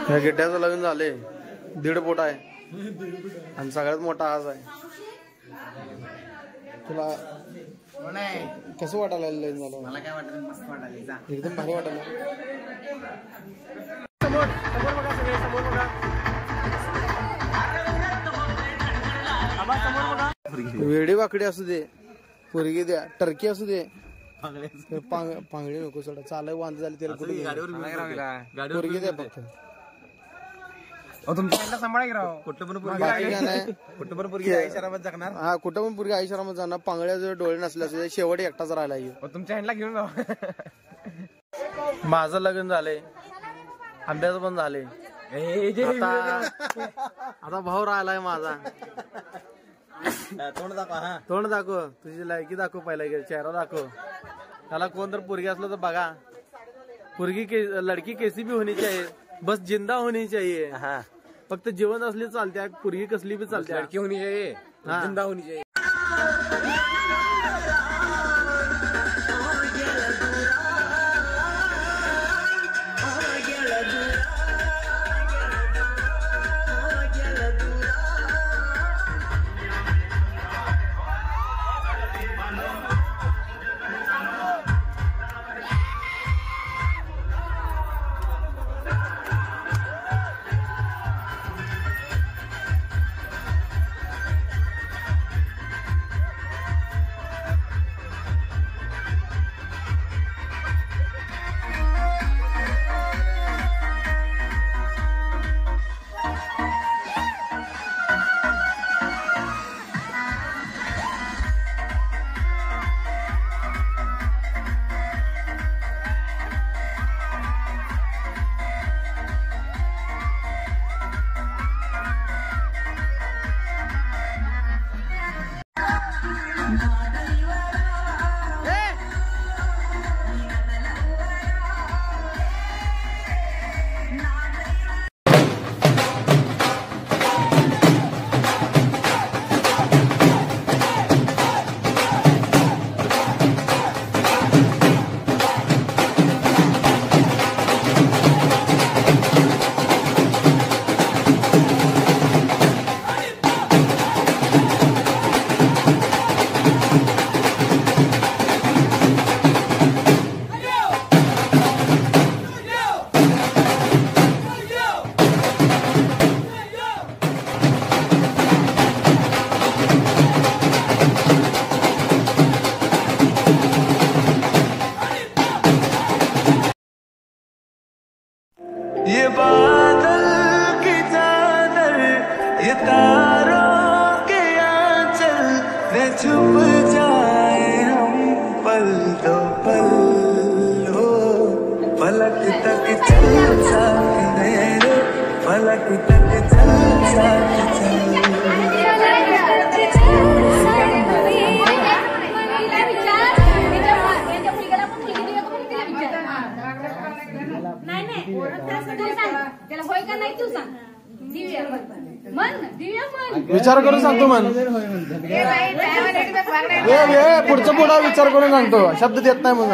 ह्या गिड्ड्याचं लग्न झाले 1.5 फूट आहे आणि सगळ्यात मोठा आज आहे. तुला कसं वाटायला लग्न झालं? मला काय वाटत मस्त वाटायला एकदम भारी वाटायला. वेडी वाकडी असू दे, पोरगी द्या, टर्की असू दे, पांगडी नको सोडा. चालाय वांद झाली त्याला कुठे पोरगी द्या फक्त. तुमच्या सांभाळा राव. कुठं पण पोरगी आईशारामात जगणार. हा, कुठं पण पोरगी आईशारामात जाणार. पांगड्याचे डोळे नसल्यास शेवट एकटाच राहिला. तुमच्या हँडला घेऊन जाऊ. माझं लग्न झालंय, आंब्याचं पण झालंय. आता भाऊ राहिलाय माझा. तोंड दाखव. हा, तोंड दाखव, तुझी लायकी दाखव, पहिला चेहरा दाखव. त्याला कोण तर पोरगी असलं तर बघा. पोरगी लडकी कैसी भी होनी चाहिए, बस जिंदा होनी चाहिए. हा, फक्त जिवंत असली चालते, पोरगी कसली बी चालते. लडकी होनी चाहिए, जिंदा होनी चाहिए. ये बादल की चादर, ये तारों के आंचल में छुप जाए हम पल दो पल. हो फलक तक चल साथ मेरे, फलक तक चल साथ चल. विचार करून सांगतो मन. पुढचा पुढा विचार करून सांगतो, शब्द देत नाही मग.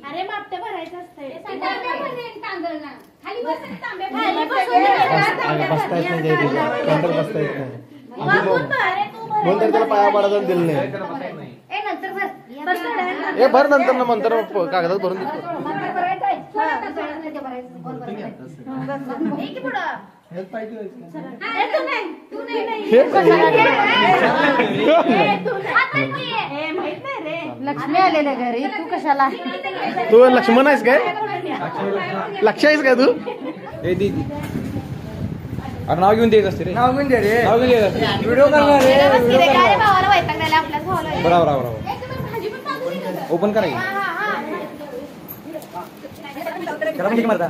अरे मापट भरायचं असतंय. नंतर त्याला पाया पाडायला दिलं नाही. हे भर नंतर ना, नंतर कागदात भरून देतो. लक्ष्मी आलेल्या घरी, तू कशाला? तू लक्ष्मण आहेस काय? लक्ष आहेस काय तू? अरे नाव घेऊन द्यायचं असते रे. नाव घेऊन दे रे. नाव घेऊन द्यायचं. व्हिडिओ करणार रे. बरोबर. ओपन करा. त्याला पण किती मारता?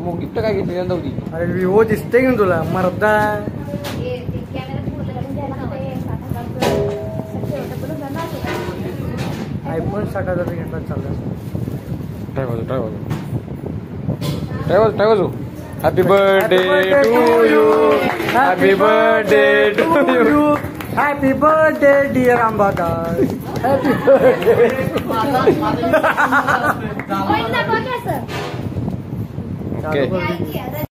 मग गिफ्ट काय घेतली नव्हती? अरे विवो दिसते की तुला मर्दा. आयफोन 60,000 घेतला चालला. Driver happy birthday to you. Happy birthday to you. Happy birthday dear Ambadas. Happy birthday. होईल ना बघ असं. ओके.